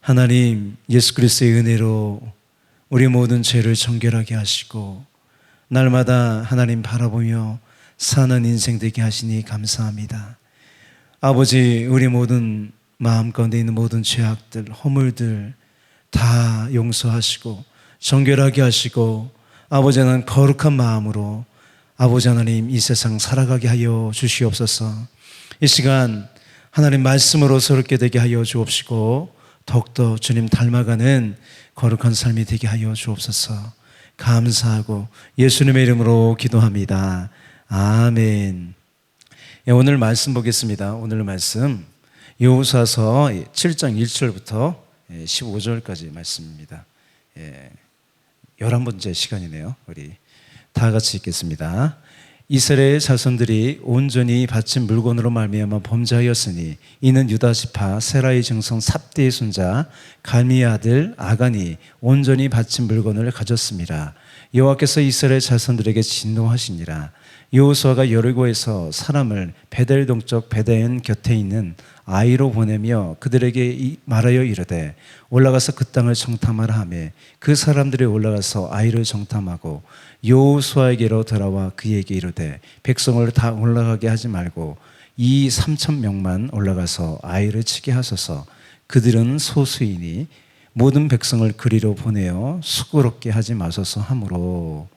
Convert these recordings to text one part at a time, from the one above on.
하나님 예수 그리스도의 은혜로 우리 모든 죄를 정결하게 하시고 날마다 하나님 바라보며 사는 인생 되게 하시니 감사합니다. 아버지, 우리 모든 마음 가운데 있는 모든 죄악들, 허물들 다 용서하시고 정결하게 하시고 아버지 하나님 거룩한 마음으로 아버지 하나님 이 세상 살아가게 하여 주시옵소서. 이 시간 하나님 말씀으로 새롭게 되게 하여 주옵시고 더욱더 주님 닮아가는 거룩한 삶이 되게 하여 주옵소서. 감사하고 예수님의 이름으로 기도합니다. 아멘. 오늘 말씀 보겠습니다. 오늘 말씀 여호수아서 7장 1절부터 15절까지 말씀입니다. 11번째 시간이네요. 우리 다 같이 읽겠습니다. 이스라엘 자손들이 온전히 바친 물건으로 말미암아 범죄하였으니 이는 유다 지파 세라의 증손 삽디의 손자 갈미의 아들 아간이 온전히 바친 물건을 가졌습니다. 여호와께서 이스라엘 자손들에게 진노하시니라. 여호수아가 여리고에서 사람을 베델 동쪽 베다엔 곁에 있는 아이로 보내며 그들에게 말하여 이르되 올라가서 그 땅을 정탐하라 하매 그 사람들이 올라가서 아이를 정탐하고 여호수아에게로 돌아와 그에게 이르되 백성을 다 올라가게 하지 말고 이 3,000명만 올라가서 아이를 치게 하소서. 그들은 소수이니 모든 백성을 그리로 보내어 수고롭게 하지 마소서 하므로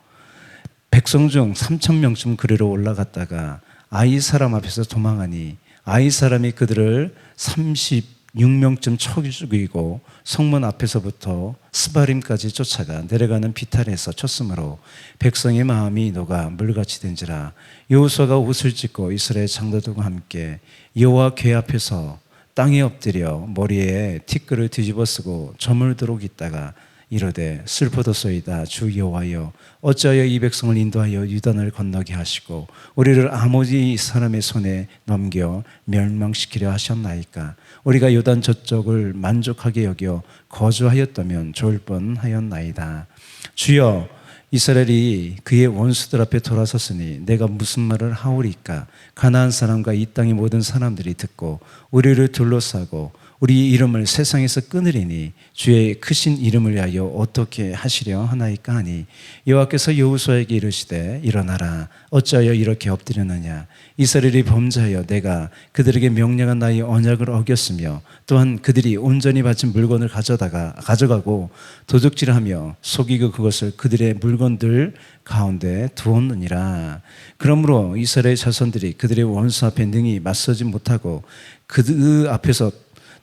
백성 중 3,000명쯤 그리로 올라갔다가 아이 사람 앞에서 도망하니 아이 사람이 그들을 36명쯤 쳐 죽이고 성문 앞에서부터 스바림까지 쫓아가 내려가는 비탈에서 쳤으므로 백성의 마음이 녹아 물같이 된지라. 여호수아가 옷을 찢고 이스라엘 장로들과 함께 여호와 궤 앞에서 땅에 엎드려 머리에 티끌을 뒤집어 쓰고 저물도록 있다가 이르되 슬프도소이다. 주 여호와여, 어찌하여 이 백성을 인도하여 유단을 건너게 하시고 우리를 아모리 사람의 손에 넘겨 멸망시키려 하셨나이까. 우리가 요단 저쪽을 만족하게 여겨 거주하였다면 좋을 뻔하였나이다. 주여, 이스라엘이 그의 원수들 앞에 돌아섰으니 내가 무슨 말을 하오리까. 가나안 사람과 이 땅의 모든 사람들이 듣고 우리를 둘러싸고 우리 이름을 세상에서 끊으리니 주의 크신 이름을 위하여 어떻게 하시려 하나이까 하니 여호와께서 여호수아에게 이르시되 일어나라. 어찌하여 이렇게 엎드렸느냐. 이스라엘이 범죄하여 내가 그들에게 명령한 나의 언약을 어겼으며 또한 그들이 온전히 바친 물건을 가져가고 도둑질하며 속이고 그것을 그들의 물건들 가운데 두었느니라. 그러므로 이스라엘 자손들이 그들의 원수 앞에 능히 맞서지 못하고 그 앞에서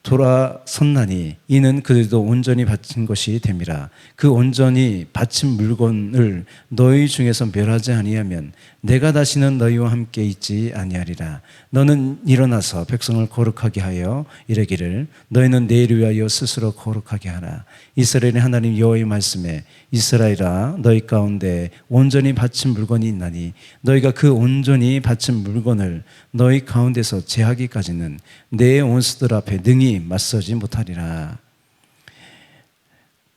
돌아섰나니 이는 그들도 온전히 바친 것이 됨이라. 그 온전히 바친 물건을 너희 중에서 멸하지 아니하면 내가 다시는 너희와 함께 있지 아니하리라. 너는 일어나서 백성을 거룩하게 하여 이르기를 너희는 내일을 위하여 스스로 거룩하게 하라. 이스라엘의 하나님 여호와의 말씀에 이스라엘아, 너희 가운데 온전히 바친 물건이 있나니 너희가 그 온전히 바친 물건을 너희 가운데서 제하기까지는 내 원수들 앞에 능히 맞서지 못하리라.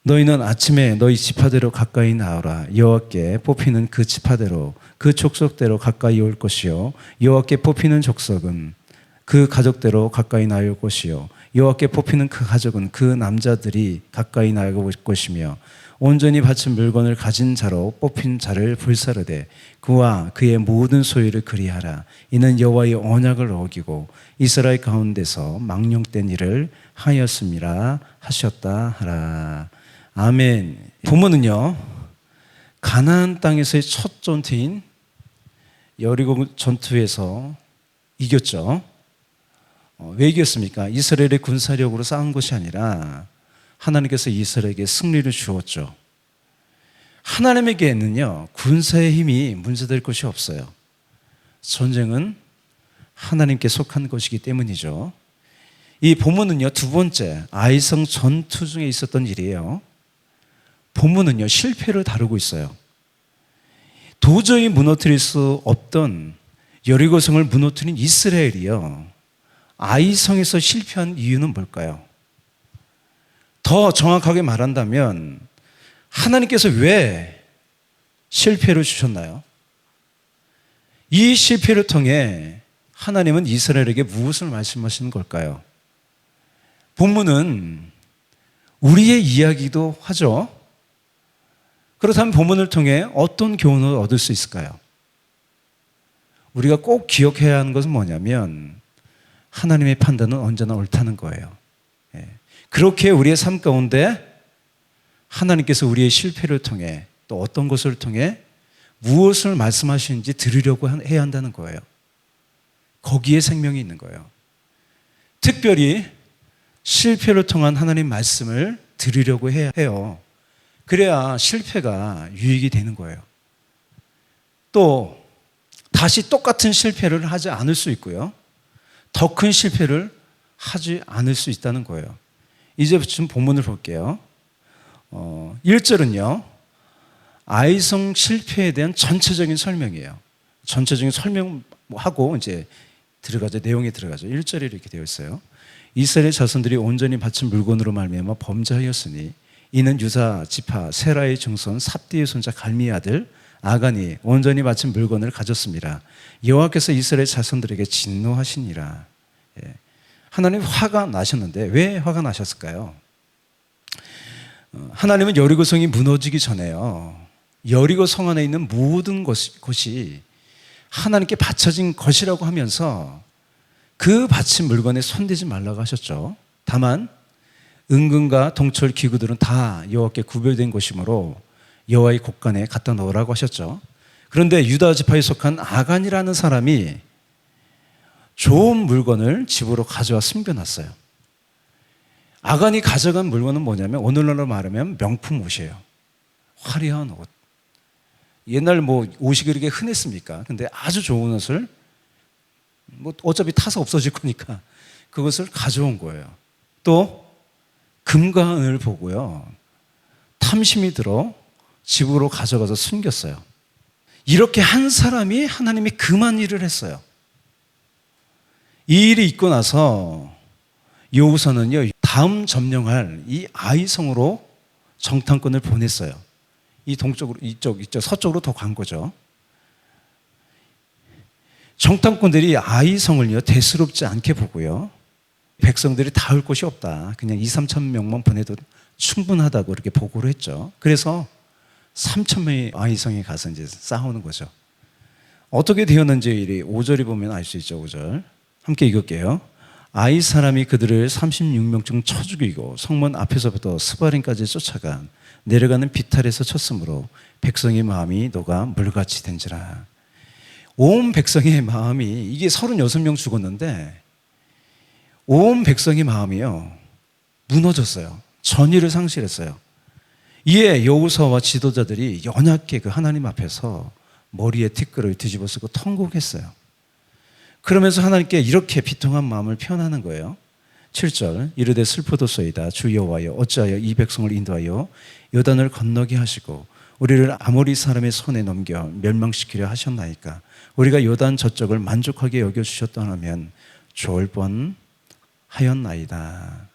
너희는 아침에 너희 지파대로 가까이 나오라. 여호와께 뽑히는 그 지파대로 그 족속대로 가까이 올 것이요 여호와께 뽑히는 족속은 그 가족대로 가까이 나올 것이요 여호와께 뽑히는 그 가족은 그 남자들이 가까이 나올 것이며 온전히 바친 물건을 가진 자로 뽑힌 자를 불사르되 그와 그의 모든 소유를 그리하라. 이는 여호와의 언약을 어기고 이스라엘 가운데서 망령된 일을 하였음이라 하셨다 하라. 아멘. 본문은요, 가나안 땅에서의 첫 전투인 여리고 전투에서 이겼죠. 왜 이겼습니까? 이스라엘의 군사력으로 싸운 것이 아니라 하나님께서 이스라엘에게 승리를 주었죠. 하나님에게는요, 군사의 힘이 문제될 것이 없어요. 전쟁은 하나님께 속한 것이기 때문이죠. 이 본문은요, 두 번째 아이성 전투 중에 있었던 일이에요. 본문은요, 실패를 다루고 있어요. 도저히 무너뜨릴 수 없던 여리고성을 무너뜨린 이스라엘이요, 아이성에서 실패한 이유는 뭘까요? 더 정확하게 말한다면 하나님께서 왜 실패를 주셨나요? 이 실패를 통해 하나님은 이스라엘에게 무엇을 말씀하시는 걸까요? 본문은 우리의 이야기도 하죠. 그렇다면 본문을 통해 어떤 교훈을 얻을 수 있을까요? 우리가 꼭 기억해야 하는 것은 뭐냐면 하나님의 판단은 언제나 옳다는 거예요. 그렇게 우리의 삶 가운데 하나님께서 우리의 실패를 통해 또 어떤 것을 통해 무엇을 말씀하시는지 들으려고 해야 한다는 거예요. 거기에 생명이 있는 거예요. 특별히 실패를 통한 하나님 말씀을 들으려고 해야 해요. 그래야 실패가 유익이 되는 거예요. 또 다시 똑같은 실패를 하지 않을 수 있고요. 더 큰 실패를 하지 않을 수 있다는 거예요. 이제 좀 본문을 볼게요. 1절은요. 아이성 실패에 대한 전체적인 설명이에요. 전체적인 설명하고 이제 들어가죠. 내용에 들어가죠. 1절에 이렇게 되어 있어요. 이스라엘 자손들이 온전히 바친 물건으로 말미암아 범죄하였으니 이는 유다 지파 세라의 증손 삽디의 손자 갈미의 아들 아간이 온전히 바친 물건을 가졌습니다. 여호와께서 이스라엘 자손들에게 진노하시니라. 하나님 화가 나셨는데 왜 화가 나셨을까요? 하나님은 여리고성이 무너지기 전에요. 여리고 성 안에 있는 모든 것이 하나님께 바쳐진 것이라고 하면서 그 바친 물건에 손대지 말라고 하셨죠. 다만 은금과 동철 기구들은 다 여호와께 구별된 것이므로 여호와의 곳간에 갖다 넣으라고 하셨죠. 그런데 유다 지파에 속한 아간이라는 사람이 좋은 물건을 집으로 가져와 숨겨놨어요. 아간이 가져간 물건은 뭐냐면 오늘날로 말하면 명품 옷이에요. 화려한 옷. 옛날 옷이 그렇게 흔했습니까? 근데 아주 좋은 옷을 어차피 타서 없어질 거니까 그것을 가져온 거예요. 또 금과 은을 보고요. 탐심이 들어 집으로 가져가서 숨겼어요. 이렇게 한 사람이 하나님이 금한 일을 했어요. 이 일이 있고 나서 여호수아는요, 다음 점령할 이 아이성으로 정탐꾼을 보냈어요. 이 동쪽으로, 이쪽, 서쪽으로 더 간 거죠. 정탐꾼들이 아이성을요, 대수롭지 않게 보고요, 백성들이 닿을 곳이 없다. 그냥 2-3천 명만 보내도 충분하다고 이렇게 보고를 했죠. 그래서 3천 명이 아이성에 가서 이제 싸우는 거죠. 어떻게 되었는지 5절에 보면 알 수 있죠. 5절. 함께 읽을게요. 아이 사람이 그들을 36명 중 쳐 죽이고 성문 앞에서부터 스바림까지 쫓아가 내려가는 비탈에서 쳤으므로 백성의 마음이 녹아 물같이 된지라. 온 백성의 마음이, 이게 36명 죽었는데 온 백성의 마음이요, 무너졌어요. 전의를 상실했어요. 이에 여호수아와 지도자들이 연약하게 그 하나님 앞에서 머리에 티끌을 뒤집어 쓰고 통곡했어요. 그러면서 하나님께 이렇게 비통한 마음을 표현하는 거예요. 7절. 이르되 슬프도소이다 주 여호와여 어찌하여 이 백성을 인도하여 요단을 건너게 하시고 우리를 아모리 사람의 손에 넘겨 멸망시키려 하셨나이까. 우리가 요단 저쪽을 만족하게 여겨주셨더라면 좋을 뻔하였나이다.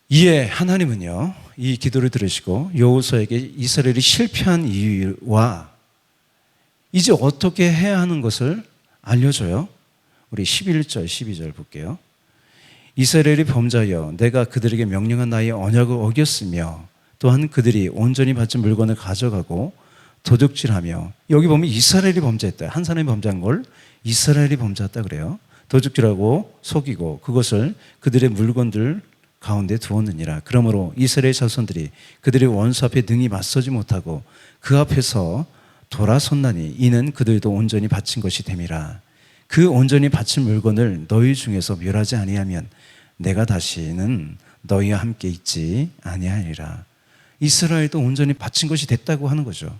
이에 하나님은요, 이 기도를 들으시고 여호수아에게 이스라엘이 실패한 이유와 이제 어떻게 해야 하는 것을 알려줘요. 우리 11절, 12절 볼게요. 이스라엘이 범죄하여 내가 그들에게 명령한 나의 언약을 어겼으며 또한 그들이 온전히 바친 물건을 가져가고 도둑질하며, 여기 보면 이스라엘이 범죄했다. 한 사람이 범죄한 걸 이스라엘이 범죄했다 그래요. 도둑질하고 속이고 그것을 그들의 물건들 가운데 두었느니라. 그러므로 이스라엘 자손들이 그들의 원수 앞에 능히 맞서지 못하고 그 앞에서 돌아섰나니 이는 그들도 온전히 바친 것이 됨이라. 그 온전히 바친 물건을 너희 중에서 멸하지 아니하면 내가 다시는 너희와 함께 있지 아니하리라. 이스라엘도 온전히 바친 것이 됐다고 하는 거죠.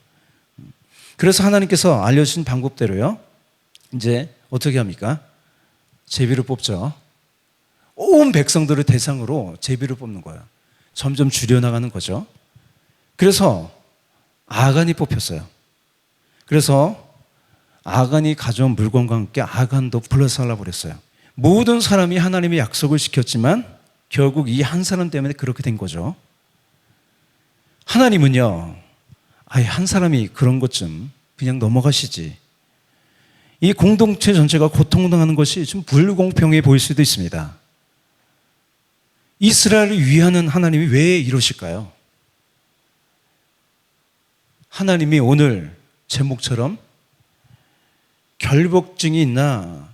그래서 하나님께서 알려주신 방법대로요, 이제 어떻게 합니까? 제비를 뽑죠. 온 백성들을 대상으로 제비를 뽑는 거예요. 점점 줄여나가는 거죠. 그래서 아간이 뽑혔어요. 그래서 아간이 가져온 물건과 함께 아간도 불러살라 버렸어요. 모든 사람이 하나님의 약속을 지켰지만 결국 이 한 사람 때문에 그렇게 된 거죠. 하나님은요, 아예 한 사람이 그런 것 좀 그냥 넘어가시지. 이 공동체 전체가 고통당하는 것이 좀 불공평해 보일 수도 있습니다. 이스라엘을 위하는 하나님이 왜 이러실까요? 하나님이 오늘 제목처럼 결복증이 있나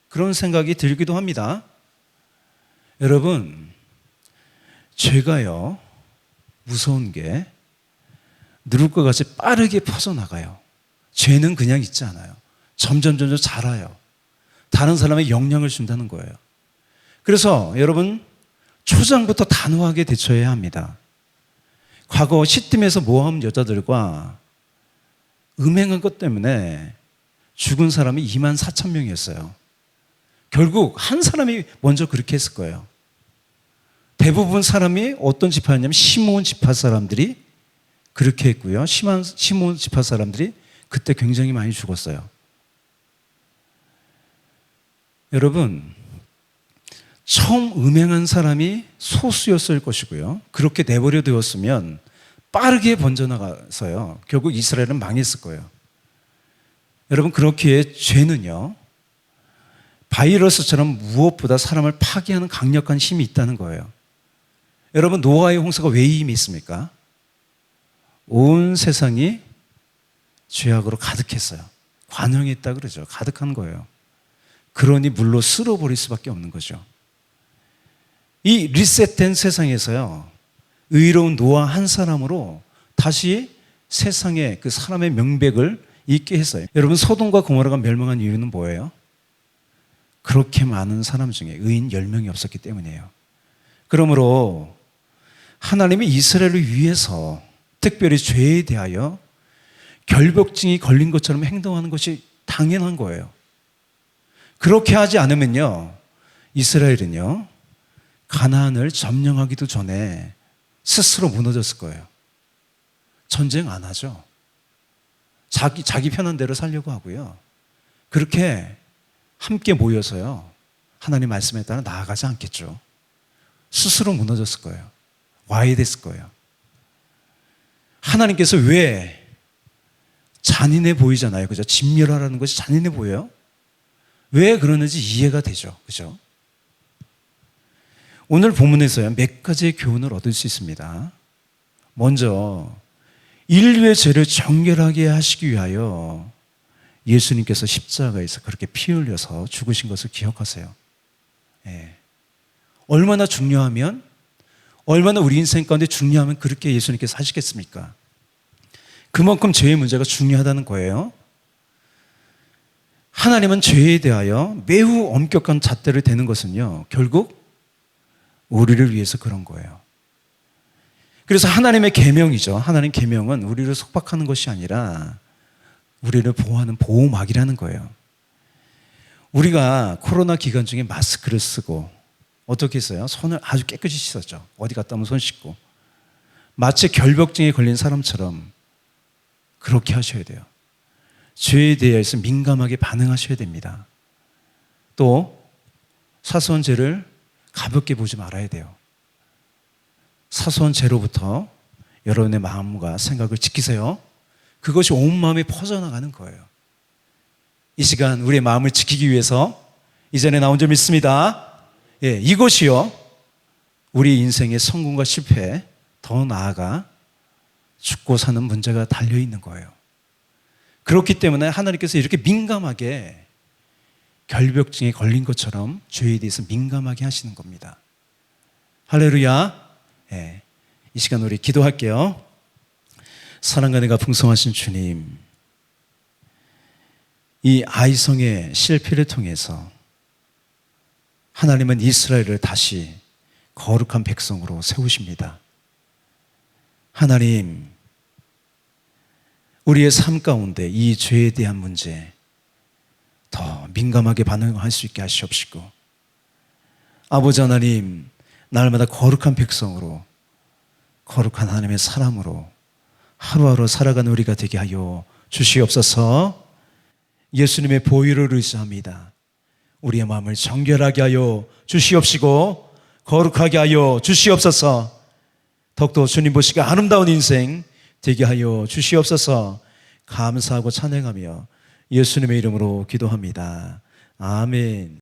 그런 생각이 들기도 합니다. 여러분, 죄가요, 무서운 게 누를 것 같이 빠르게 퍼져나가요. 죄는 그냥 있지 않아요. 점점 자라요. 다른 사람에게 영향을 준다는 거예요. 그래서 여러분, 초장부터 단호하게 대처해야 합니다. 과거 시팀에서 모함 여자들과 음행한 것 때문에 죽은 사람이 24,000명이었어요. 결국 한 사람이 먼저 그렇게 했을 거예요. 대부분 사람이 어떤 지파였냐면 시므온 지파 사람들이 그렇게 했고요. 시므온 지파 사람들이 그때 굉장히 많이 죽었어요. 여러분, 처음 음행한 사람이 소수였을 것이고요. 그렇게 내버려 두었으면 빠르게 번져나가서요. 결국 이스라엘은 망했을 거예요. 여러분, 그렇기에 죄는요, 바이러스처럼 무엇보다 사람을 파괴하는 강력한 힘이 있다는 거예요. 여러분, 노아의 홍수가 왜 힘이 있습니까? 온 세상이 죄악으로 가득했어요. 관영했다 그러죠. 가득한 거예요. 그러니 물로 쓸어버릴 수밖에 없는 거죠. 이 리셋된 세상에서요, 의로운 노아 한 사람으로 다시 세상에 그 사람의 명백을 잊게 했어요. 여러분, 소돔과 고모라가 멸망한 이유는 뭐예요? 그렇게 많은 사람 중에 의인 10명이 없었기 때문이에요. 그러므로 하나님이 이스라엘을 위해서 특별히 죄에 대하여 결벽증이 걸린 것처럼 행동하는 것이 당연한 거예요. 그렇게 하지 않으면요, 이스라엘은요, 가나안을 점령하기도 전에 스스로 무너졌을 거예요. 전쟁 안 하죠. 자기 편한 대로 살려고 하고요. 그렇게 함께 모여서요, 하나님 말씀에 따라 나아가지 않겠죠. 스스로 무너졌을 거예요. 와야 됐을 거예요. 하나님께서 왜 잔인해 보이잖아요. 그죠? 진멸하라는 것이 잔인해 보여요? 왜 그러는지 이해가 되죠. 그죠? 오늘 본문에서요, 몇 가지의 교훈을 얻을 수 있습니다. 먼저, 인류의 죄를 정결하게 하시기 위하여 예수님께서 십자가에서 그렇게 피 흘려서 죽으신 것을 기억하세요. 예. 얼마나 중요하면, 얼마나 우리 인생 가운데 중요하면 그렇게 예수님께서 하시겠습니까? 그만큼 죄의 문제가 중요하다는 거예요. 하나님은 죄에 대하여 매우 엄격한 잣대를 대는 것은요, 결국 우리를 위해서 그런 거예요. 그래서 하나님의 계명이죠. 하나님 계명은 우리를 속박하는 것이 아니라 우리를 보호하는 보호막이라는 거예요. 우리가 코로나 기간 중에 마스크를 쓰고 어떻게 했어요? 손을 아주 깨끗이 씻었죠. 어디 갔다 오면 손 씻고. 마치 결벽증에 걸린 사람처럼 그렇게 하셔야 돼요. 죄에 대해서 민감하게 반응하셔야 됩니다. 또 사소한 죄를 가볍게 보지 말아야 돼요. 사소한 죄로부터 여러분의 마음과 생각을 지키세요. 그것이 온 마음에 퍼져나가는 거예요. 이 시간 우리의 마음을 지키기 위해서 이전에 나온 점 있습니다. 예, 이것이요, 우리 인생의 성공과 실패, 더 나아가 죽고 사는 문제가 달려있는 거예요. 그렇기 때문에 하나님께서 이렇게 민감하게 결벽증에 걸린 것처럼 죄에 대해서 민감하게 하시는 겁니다. 할렐루야. 예, 이 시간 우리 기도할게요. 사랑과 은혜가 풍성하신 주님, 이 아이성의 실패를 통해서 하나님은 이스라엘을 다시 거룩한 백성으로 세우십니다. 하나님, 우리의 삶 가운데 이 죄에 대한 문제 더 민감하게 반응할 수 있게 하시옵시고, 아버지 하나님, 날마다 거룩한 백성으로, 거룩한 하나님의 사람으로 하루하루 살아가는 우리가 되게 하여 주시옵소서. 예수님의 보혈을 의지합니다. 우리의 마음을 정결하게 하여 주시옵시고 거룩하게 하여 주시옵소서. 더욱더 주님 보시기 아름다운 인생 되게 하여 주시옵소서. 감사하고 찬양하며 예수님의 이름으로 기도합니다. 아멘.